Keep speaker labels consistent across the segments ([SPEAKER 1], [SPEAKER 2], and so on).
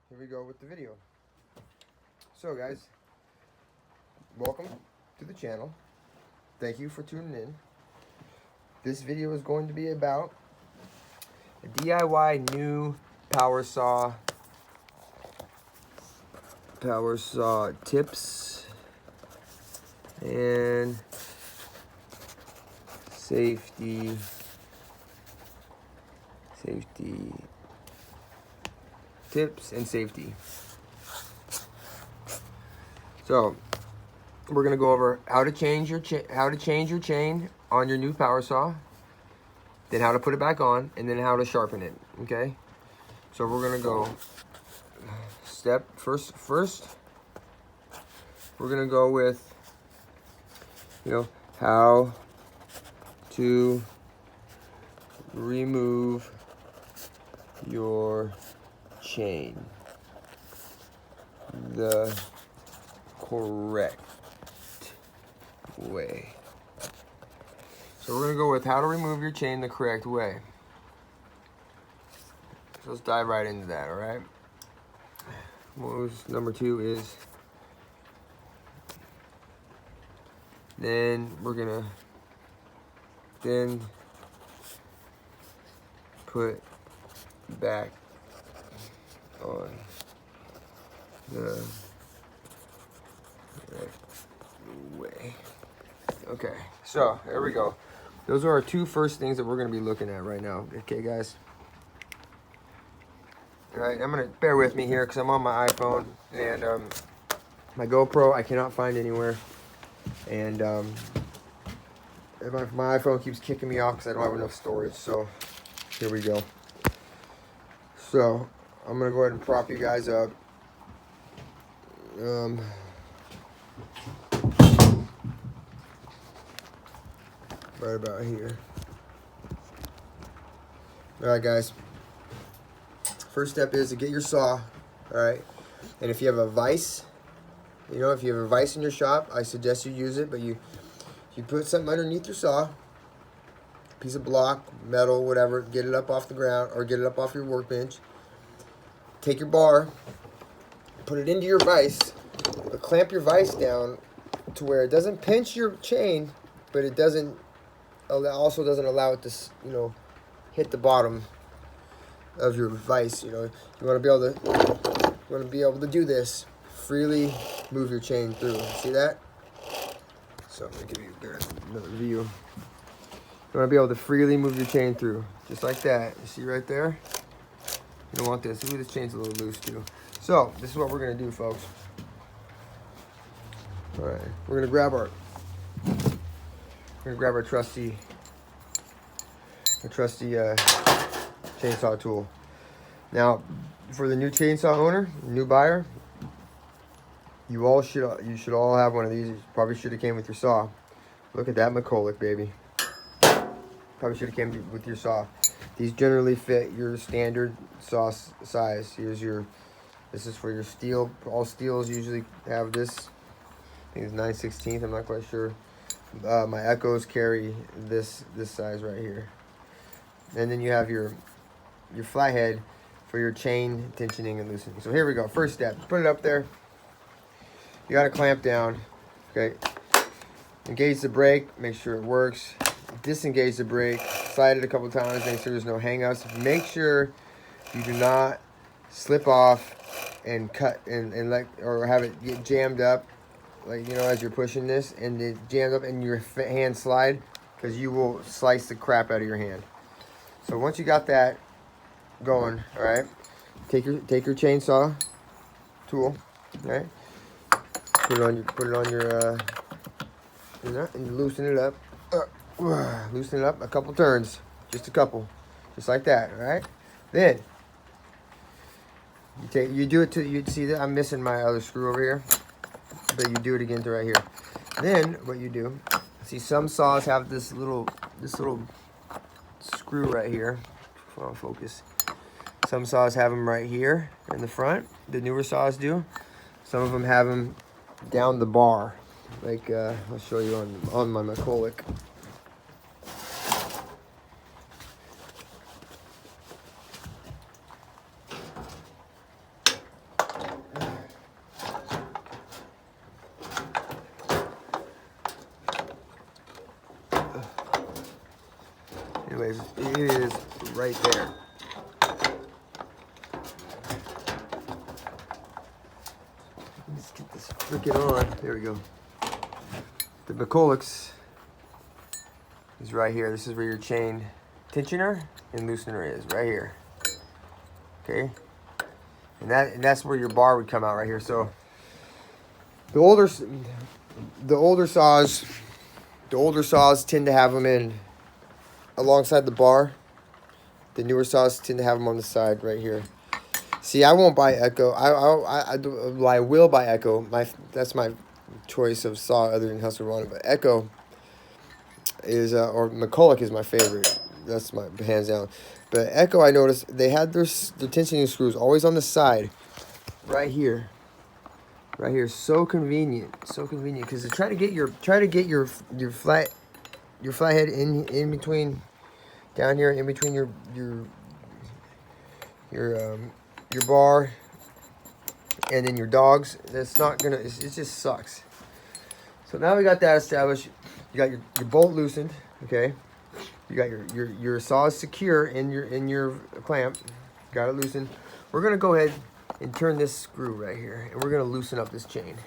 [SPEAKER 1] here we go with the video. So guys, welcome to the channel. Thank you for tuning in. This video is going to be about a DIY new power saw tips and safety tips and safety. So we're gonna go over how to change your chain on your new power saw, then how to put it back on, and then how to sharpen it. Okay. So we're gonna go first. We're gonna go with how to remove your chain the correct way. So we're gonna go with how to remove your chain the correct way. So let's dive right into that. All right. Number 2 is, then we're gonna put back on the correct way. Okay, so there we go. Those are our 2 first things that we're going to be looking at right now. Okay, guys. All right, I'm going to bear with me here because I'm on my iPhone, and my GoPro I cannot find anywhere, and my iPhone keeps kicking me off because I don't have enough storage. So here we go. So I'm going to go ahead and prop you guys up. Right about here. Alright guys, first step is to get your saw. Alright, and if you have a vise, if you have a vise in your shop, I suggest you use it. But you put something underneath your saw, piece of block, metal, whatever, get it up off the ground or get it up off your workbench. Take your bar, put it into your vise, but clamp your vise down to where it doesn't pinch your chain, but it also doesn't allow it to, hit the bottom of your vise. You want to be able to do this. Freely move your chain through. See that? So I'm gonna give you another view. You want to be able to freely move your chain through, just like that. You see right there? You don't want this. Ooh, this chain's a little loose too. So this is what we're gonna do, folks. All right, we're gonna grab our trusty chainsaw tool. Now, for the new chainsaw owner, new buyer, you should all have one of these. You probably should have came with your saw. Look at that McCulloch, baby. Probably should have came with your saw. These generally fit your standard saw size. This is for your steel. All steels usually have this. I think it's 9/16. I'm not quite sure. My Echoes carry this size right here. And then you have your flathead for your chain tensioning and loosening. So here we go. First step, put it up there. You got to clamp down. Okay. Engage the brake. Make sure it works. Disengage the brake. Slide it a couple times. Make sure there's no hang-ups. Make sure you do not slip off and cut or have it get jammed up. As you're pushing this and it jams up and your hand slide, because you will slice the crap out of your hand. So once you got that going, all right, take your chainsaw tool, all right, put it on your and you loosen it up, loosen it up a couple turns, just a couple, just like that, all right. Then you do it you see that I'm missing my other screw over here. But you do it again to right here. Then what you do, see, some saws have this little screw right here. I'll focus. Some saws have them right here in the front. The newer saws do. Some of them have them down the bar. I'll show you on my McCulloch. Anyways, it is right there. Let's get this freaking on. There we go. The McCulloch's is right here. This is where your chain tensioner and loosener is, right here. Okay, and that's where your bar would come out right here. So the older saws tend to have them in alongside the bar. The newer saws tend to have them on the side right here. See, I won't buy Echo. I will buy Echo. That's my choice of saw other than Husqvarna. But Echo is or McCulloch is my favorite. That's my hands down. But Echo, I noticed they had their tensioning screws always on the side, right here. Right here, so convenient, because to try to get your flathead in between, down here in between your bar and then your dogs. That's not gonna. It just sucks. So now we got that established. You got your bolt loosened. Okay, you got your saw is secure in your clamp. Got it loosened. We're gonna go ahead and turn this screw right here, and we're gonna loosen up this chain.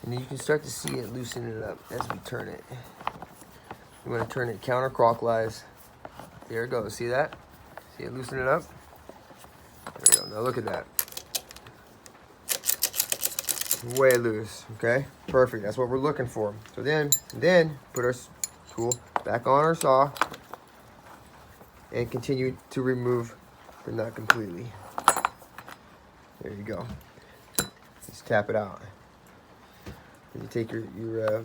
[SPEAKER 1] And you can start to see it loosening it up as we turn it. You want to turn it counterclockwise. There it goes. See that? See it loosen it up? There we go. Now look at that. Way loose. Okay? Perfect. That's what we're looking for. So then put our tool back on our saw and continue to remove the nut completely. There you go. Just tap it out. And you take your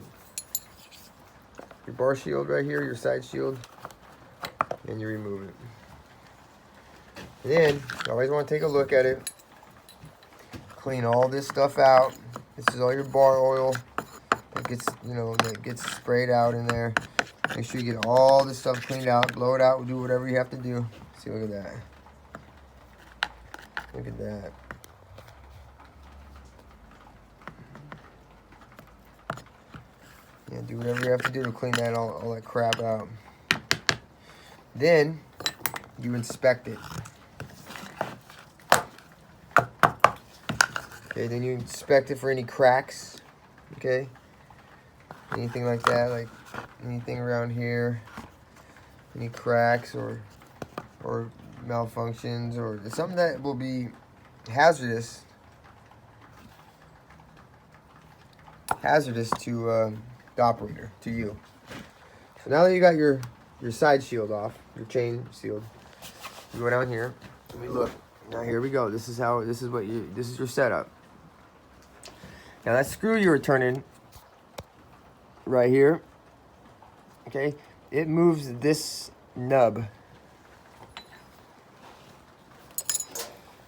[SPEAKER 1] bar shield right here, your side shield, and you remove it. And then you always want to take a look at it. Clean all this stuff out. This is all your bar oil that gets sprayed out in there. Make sure you get all this stuff cleaned out. Blow it out. Do whatever you have to do. See, look at that. Look at that. Yeah, do whatever you have to do to clean that all that crap out. Then you inspect it. Okay, then you inspect it for any cracks. Okay, anything like that, like anything around here, any cracks or malfunctions or something that will be hazardous to the operator, to you. So now that you got your side shield off, your chain sealed, you go down here. Let me look. Now here we go. This is your setup. Now that screw you were turning right here, okay, it moves this nub.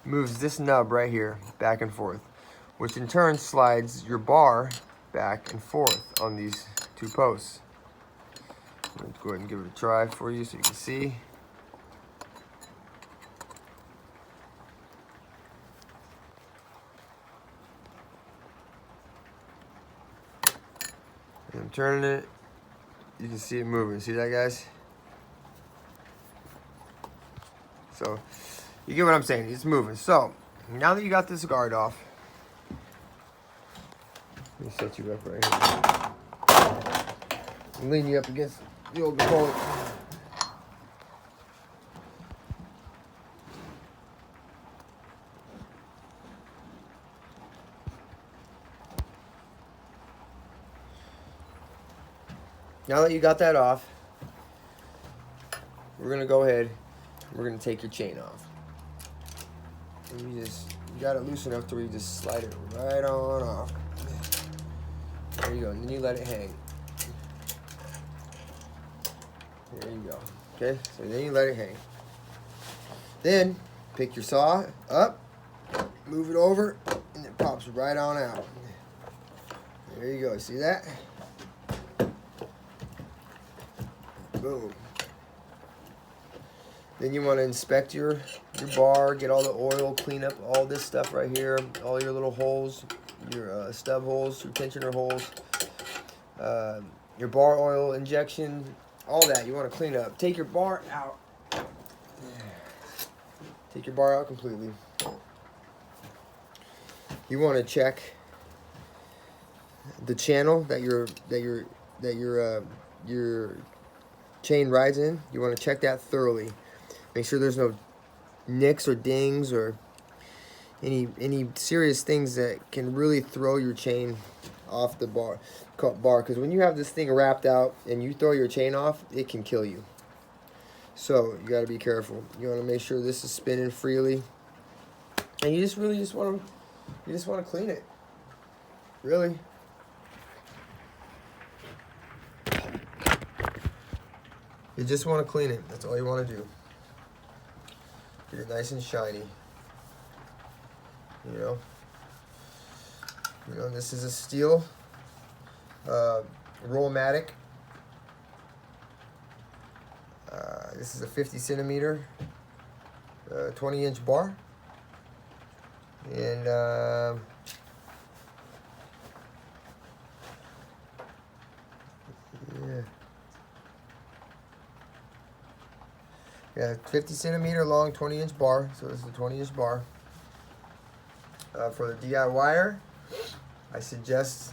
[SPEAKER 1] Moves this nub right here back and forth, which in turn slides your bar back and forth on these two posts. Let's go ahead and give it a try for you so you can see. And I'm turning it. You can see it moving. See that, guys? So you get what I'm saying. It's moving. So now that you got this guard off, let me set you up right here. I'm leaning you up against the old McCulloch. Now that you got that off, we're gonna go ahead. We're gonna take your chain off. And you got it loose enough to where you just slide it right on off. There you go, and then you let it hang. There you go. Okay, so then you let it hang. Then pick your saw up, move it over, and it pops right on out. There you go. See that? Boom. Then you want to inspect your bar, get all the oil, clean up all this stuff right here, all your little holes, your stub holes, your tensioner holes, your bar oil injection all that you want to clean up. Take your bar out. Take your bar out completely. You want to check the channel that your chain rides in. You want to check that thoroughly. Make sure there's no nicks or dings or any serious things that can really throw your chain off the bar. Because when you have this thing wrapped out and you throw your chain off, it can kill you. So you got to be careful. You want to make sure this is spinning freely, and you just want to clean it. Really. You just want to clean it. That's all you want to do. Get it nice and shiny. You know, this is a steel Rollmatic. This is a 50 centimeter, 20-inch bar, and yeah, 50 centimeter long, 20-inch bar. So this is a 20-inch bar. For the DIYer, I suggest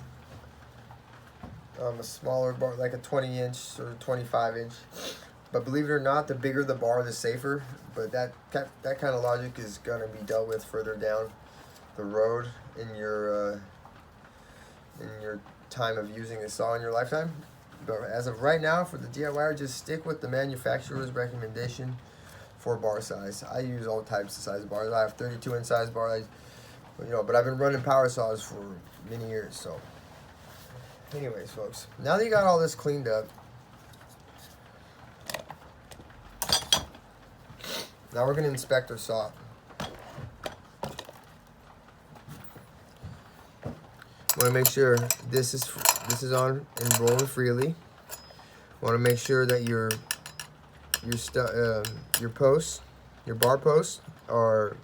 [SPEAKER 1] a smaller bar, like a 20-inch or 25-inch. But believe it or not, the bigger the bar, the safer. But that kind of logic is going to be dealt with further down the road in your time of using a saw in your lifetime. But as of right now, for the DIYer, just stick with the manufacturer's recommendation for bar size. I use all types of size bars. I have 32-inch size bar. But I've been running power saws for many years. So, anyways, folks, now that you got all this cleaned up, now we're going to inspect our saw. Want to make sure this is on and rolling freely. Want to make sure that your posts, your bar posts, are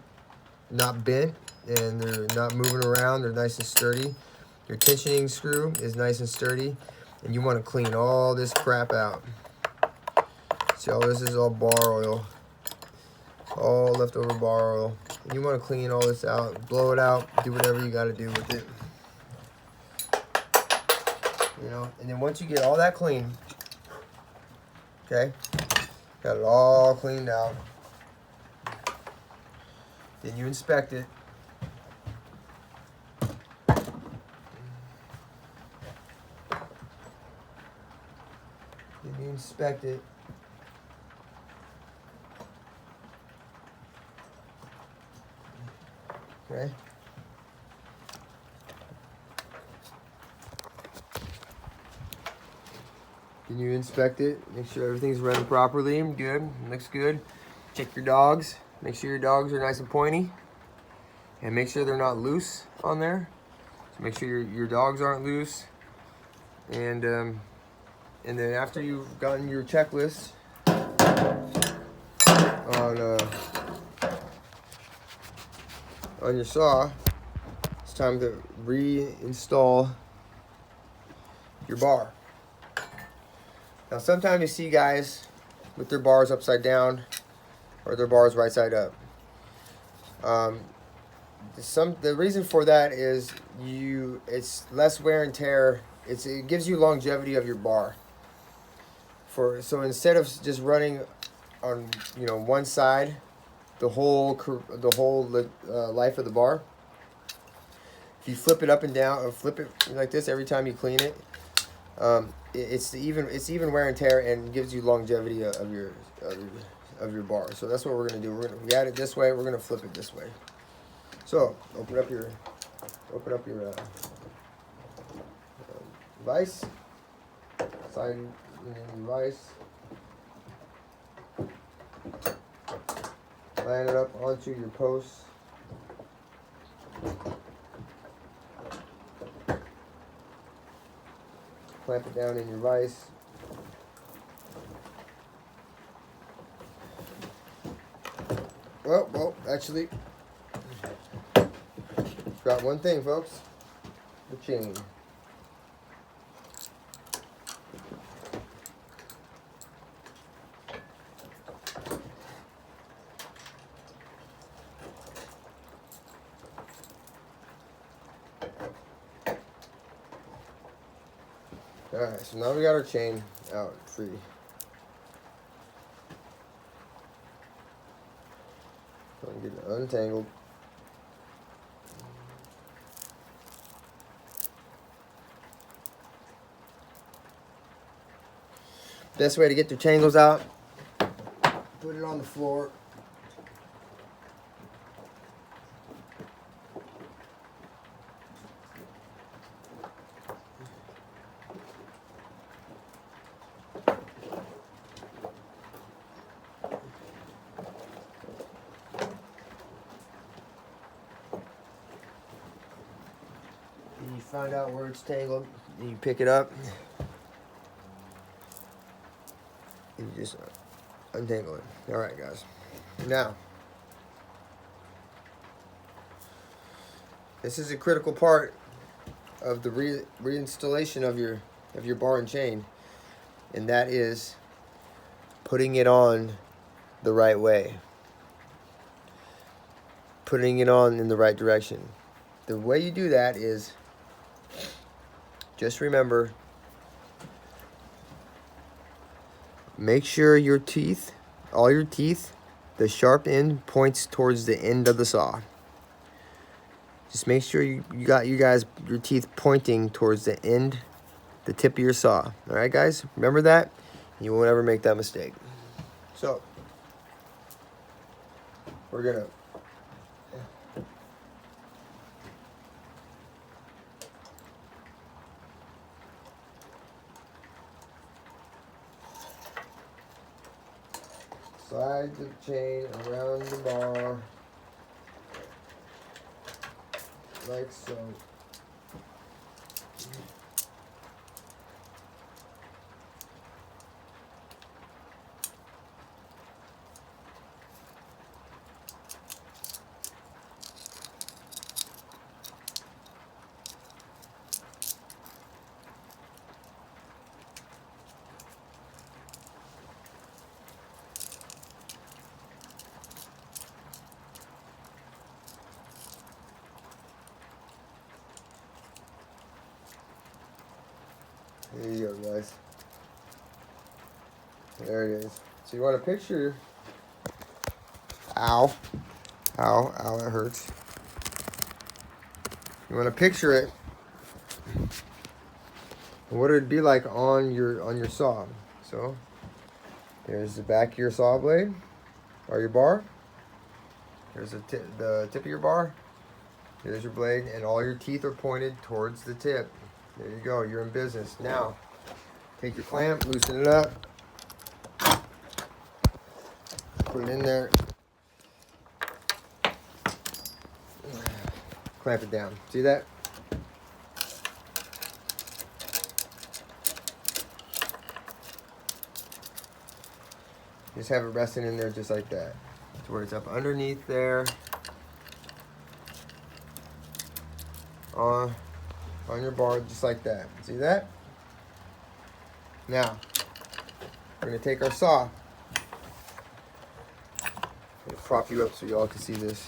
[SPEAKER 1] not bent and they're not moving around. They're nice and sturdy. Your tensioning screw is nice and sturdy, and you want to clean all this crap out. See, all this is all bar oil. All leftover bar oil. And you want to clean all this out, blow it out, do whatever you got to do with it. And then once you get all that clean, okay, got it all cleaned out, then you inspect it. Okay. Then you inspect it, make sure everything's running properly, good, looks good. Check your dogs, make sure your dogs are nice and pointy, and make sure they're not loose on there. So make sure your dogs aren't loose, and then after you've gotten your checklist on your saw, it's time to reinstall your bar. Now sometimes you see guys with their bars upside down or their bars right side up. The reason for that is it's less wear and tear. It gives you longevity of your bar. So instead of just running on one side the whole life of the bar, if you flip it up and down or flip it like this every time you clean it, it's even wear and tear and gives you longevity of your bar. So that's what we're gonna do. We add it this way. We're gonna flip it this way. So open up your vise. Slide in your vise. Line it up onto your posts. Clamp it down in your vise. Well, actually, got one thing, folks. The chain. Alright, so now we got our chain out free. So I'm getting it untangled. Best way to get the tangles out, put it on the floor. And you find out where it's tangled, and you pick it up, and you just untangle it. Alright guys, now this is a critical part of the reinstallation of your bar and chain, and that is putting it on the right way, putting it on in the right direction. The way you do that is, just remember, make sure your teeth, all your teeth, the sharp end points towards the end of the saw. Just make sure you got your teeth pointing towards the end, the tip of your saw. All right, guys, remember that. You won't ever make that mistake. So we're gonna slide the chain around the bar like so. There you go, guys. There it is. So you want to picture, ow, it hurts. You want to picture it, what it would be like on your saw. So there's the back of your saw blade, or your bar. There's the tip of your bar. Here's your blade, and all your teeth are pointed towards the tip. There you go, you're in business. Now, take your clamp, loosen it up, put it in there, clamp it down. See that? Just have it resting in there just like that. To where it's up underneath there. On your bar, just like that. See that? Now, we're gonna take our saw. I'm gonna prop you up so y'all can see this.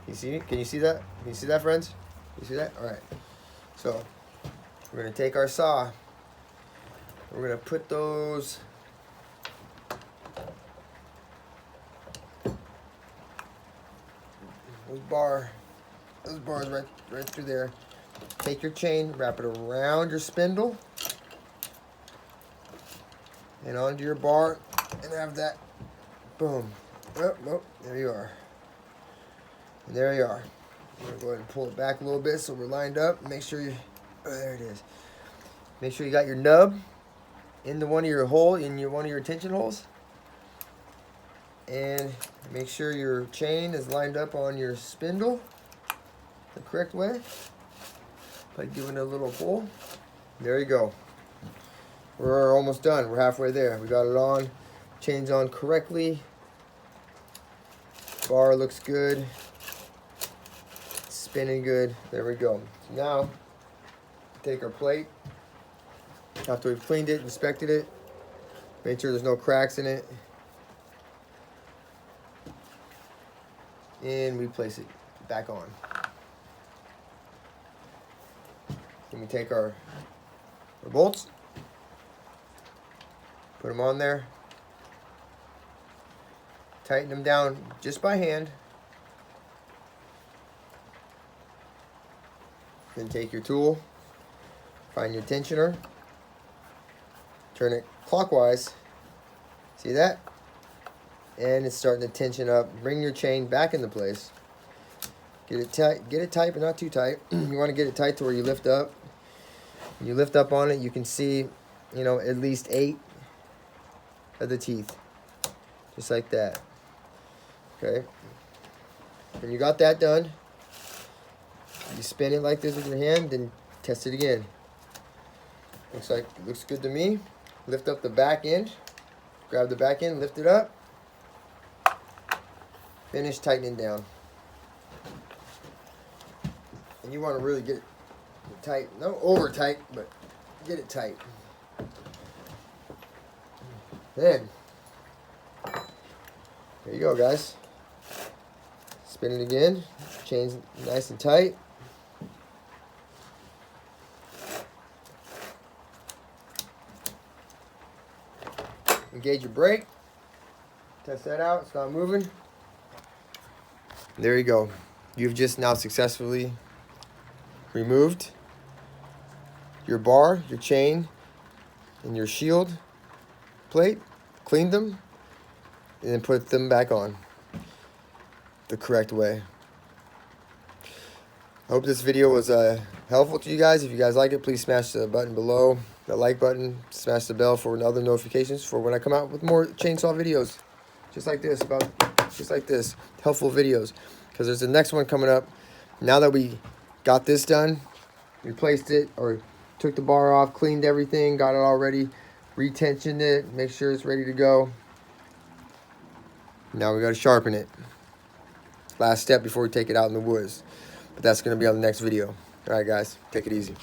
[SPEAKER 1] You see it? Can you see that? Can you see that, friends? You see that? All right. So, we're gonna take our saw. We're gonna put those bars right through there. Take your chain, wrap it around your spindle and onto your bar, and have that. Boom. Oh, there you are. And there you are. I'm gonna go ahead and pull it back a little bit so we're lined up. Make sure you. Oh, there it is. Make sure you got your nub into one of your one of your tension holes, and make sure your chain is lined up on your spindle the correct way by giving it a little pull. There you go. We're almost done. We're halfway there. We got it on. Chain's on correctly. Bar looks good. It's spinning good. There we go. So now, take our plate. After we've cleaned it, inspected it, made sure there's no cracks in it, and we place it back on. Then we take our the bolts. Put them on there. Tighten them down just by hand. Then take your tool, find your tensioner, turn it clockwise. See that? And it's starting to tension up. Bring your chain back into place. Get it tight, but not too tight. You want to get it tight to where you lift up. When you lift up on it, you can see, you know, at least 8 of the teeth. Just like that. Okay. When you got that done, you spin it like this with your hand, then test it again. Looks good to me. Lift up the back end. Grab the back end, lift it up. Finish tightening down. And you want to really get it tight. Not over tight, but get it tight. Then, there you go, guys. Spin it again. Chain's nice and tight. Engage your brake. Test that out. It's not moving. There you go. You've just now successfully removed your bar, your chain, and your shield plate. Cleaned them, and then put them back on the correct way. I hope this video was helpful to you guys. If you guys like it, please smash the button below, the like button, smash the bell for other notifications for when I come out with more chainsaw videos, just like this, helpful videos. Because there's the next one coming up. Now that we got this done, replaced it, or took the bar off, cleaned everything, got it all ready, retensioned it, make sure it's ready to go. Now we got to sharpen it. Last step before we take it out in the woods. But that's going to be on the next video. All right, guys, take it easy.